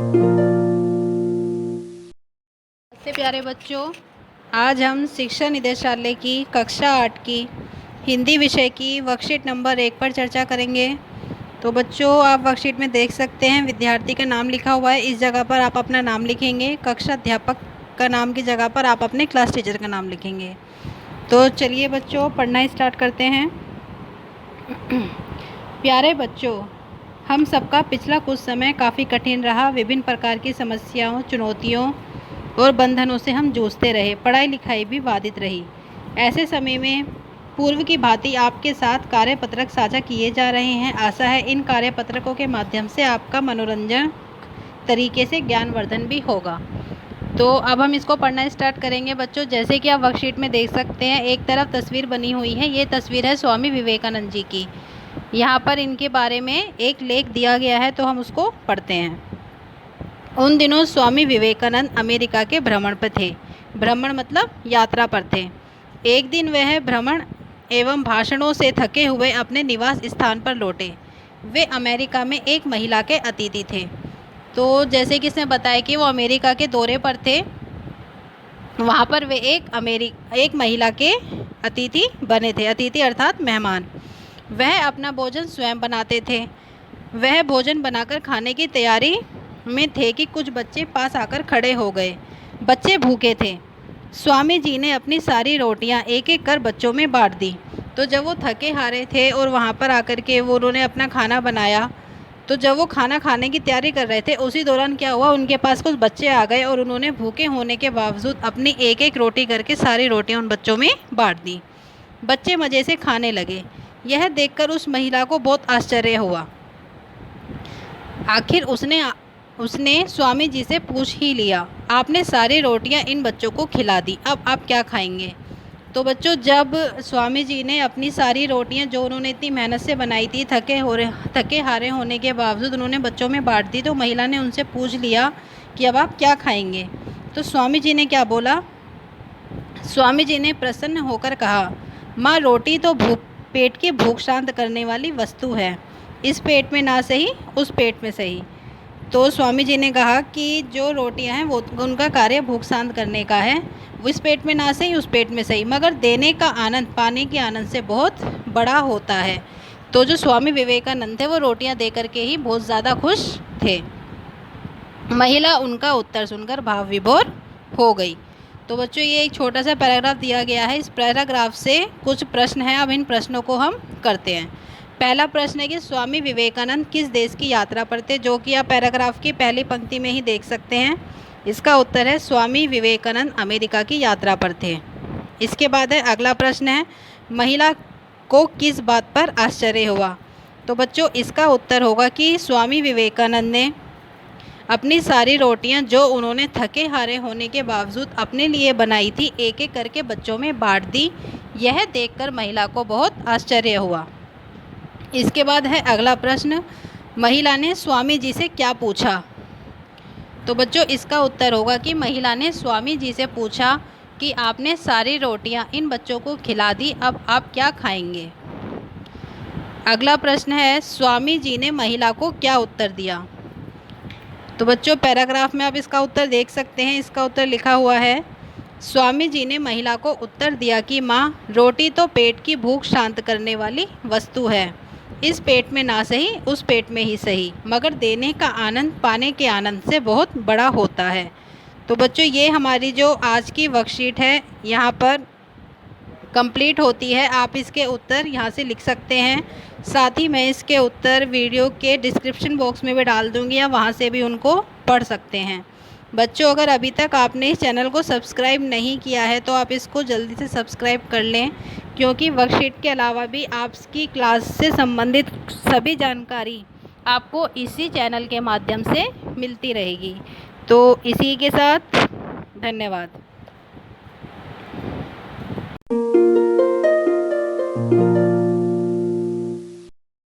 नमस्ते प्यारे बच्चों, आज हम शिक्षा निदेशालय की कक्षा 8 की हिंदी विषय की वर्कशीट नंबर 1 पर चर्चा करेंगे। तो बच्चों, आप वर्कशीट में देख सकते हैं विद्यार्थी का नाम लिखा हुआ है। इस जगह पर आप अपना नाम लिखेंगे। कक्षा अध्यापक का नाम की जगह पर आप अपने क्लास टीचर का नाम लिखेंगे। तो चलिए बच्चों, पढ़ना स्टार्ट करते हैं। प्यारे बच्चों, हम सबका पिछला कुछ समय काफ़ी कठिन रहा। विभिन्न प्रकार की समस्याओं, चुनौतियों और बंधनों से हम जूझते रहे। पढ़ाई लिखाई भी बाधित रही। ऐसे समय में पूर्व की भांति आपके साथ कार्यपत्रक साझा किए जा रहे हैं। आशा है इन कार्यपत्रकों के माध्यम से आपका मनोरंजन तरीके से ज्ञानवर्धन भी होगा। तो अब हम इसको पढ़ना स्टार्ट करेंगे बच्चों। जैसे कि आप वर्कशीट में देख सकते हैं, एक तरफ तस्वीर बनी हुई है। ये तस्वीर है स्वामी विवेकानंद जी की। यहाँ पर इनके बारे में एक लेख दिया गया है, तो हम उसको पढ़ते हैं। उन दिनों स्वामी विवेकानंद अमेरिका के भ्रमण पर थे। भ्रमण मतलब यात्रा पर थे। एक दिन वह भ्रमण एवं भाषणों से थके हुए अपने निवास स्थान पर लौटे। वे अमेरिका में एक महिला के अतिथि थे। तो जैसे कि इसने बताया कि वो अमेरिका के दौरे पर थे, वहाँ पर वे एक महिला के अतिथि बने थे। अतिथि अर्थात मेहमान। वह अपना भोजन स्वयं बनाते थे। वह भोजन बनाकर खाने की तैयारी में थे कि कुछ बच्चे पास आकर खड़े हो गए। बच्चे भूखे थे। स्वामी जी ने अपनी सारी रोटियां एक एक कर बच्चों में बांट दी। तो जब वो थके हारे थे और वहाँ पर आकर के उन्होंने अपना खाना बनाया, तो जब वो खाना खाने की तैयारी कर रहे थे, उसी दौरान क्या हुआ, उनके पास कुछ बच्चे आ गए और उन्होंने भूखे होने के बावजूद अपनी एक एक रोटी करके सारी रोटियां उन बच्चों में बांट दी। बच्चे मज़े से खाने लगे। यह देखकर उस महिला को बहुत आश्चर्य हुआ। आखिर उसने स्वामी जी से पूछ ही लिया, आपने सारी रोटियां इन बच्चों को खिला दी, अब आप क्या खाएंगे। तो बच्चों, जब स्वामी जी ने अपनी सारी रोटियां जो उन्होंने इतनी मेहनत से बनाई थी, थके हारे होने के बावजूद उन्होंने बच्चों में बांट दी, तो महिला ने उनसे पूछ लिया कि अब आप क्या खाएंगे। तो स्वामी जी ने क्या बोला। स्वामी जी ने प्रसन्न होकर कहा, माँ, रोटी तो पेट की भूख शांत करने वाली वस्तु है। इस पेट में ना सही उस पेट में सही। तो स्वामी जी ने कहा कि जो रोटियां हैं वो उनका कार्य भूख शांत करने का है। वो इस पेट में ना सही उस पेट में सही, मगर देने का आनंद पाने के आनंद से बहुत बड़ा होता है। तो जो स्वामी विवेकानंद थे वो रोटियां दे करके ही बहुत ज़्यादा खुश थे। महिला उनका उत्तर सुनकर भाव विभोर हो गई। तो बच्चों, ये एक छोटा सा पैराग्राफ दिया गया है। इस पैराग्राफ से कुछ प्रश्न हैं। अब इन प्रश्नों को हम करते हैं। पहला प्रश्न है कि स्वामी विवेकानंद किस देश की यात्रा पर थे, जो कि आप पैराग्राफ की पहली पंक्ति में ही देख सकते हैं। इसका उत्तर है स्वामी विवेकानंद अमेरिका की यात्रा पर थे। इसके बाद है अगला प्रश्न है, महिला को किस बात पर आश्चर्य हुआ। तो बच्चों, इसका उत्तर होगा कि स्वामी विवेकानंद ने अपनी सारी रोटियां जो उन्होंने थके हारे होने के बावजूद अपने लिए बनाई थी, एक एक करके बच्चों में बांट दी। यह देखकर महिला को बहुत आश्चर्य हुआ। इसके बाद है अगला प्रश्न, महिला ने स्वामी जी से क्या पूछा। तो बच्चों, इसका उत्तर होगा कि महिला ने स्वामी जी से पूछा कि आपने सारी रोटियां इन बच्चों को खिला दी, अब आप क्या खाएंगे। अगला प्रश्न है, स्वामी जी ने महिला को क्या उत्तर दिया। तो बच्चों, पैराग्राफ में आप इसका उत्तर देख सकते हैं। इसका उत्तर लिखा हुआ है, स्वामी जी ने महिला को उत्तर दिया कि माँ, रोटी तो पेट की भूख शांत करने वाली वस्तु है। इस पेट में ना सही उस पेट में ही सही, मगर देने का आनंद पाने के आनंद से बहुत बड़ा होता है। तो बच्चों, ये हमारी जो आज की वर्कशीट है यहाँ पर कंप्लीट होती है। आप इसके उत्तर यहाँ से लिख सकते हैं। साथ ही मैं इसके उत्तर वीडियो के डिस्क्रिप्शन बॉक्स में भी डाल दूँगी, या वहाँ से भी उनको पढ़ सकते हैं। बच्चों, अगर अभी तक आपने इस चैनल को सब्सक्राइब नहीं किया है तो आप इसको जल्दी से सब्सक्राइब कर लें, क्योंकि वर्कशीट के अलावा भी आपकी क्लास से संबंधित सभी जानकारी आपको इसी चैनल के माध्यम से मिलती रहेगी। तो इसी के साथ धन्यवाद।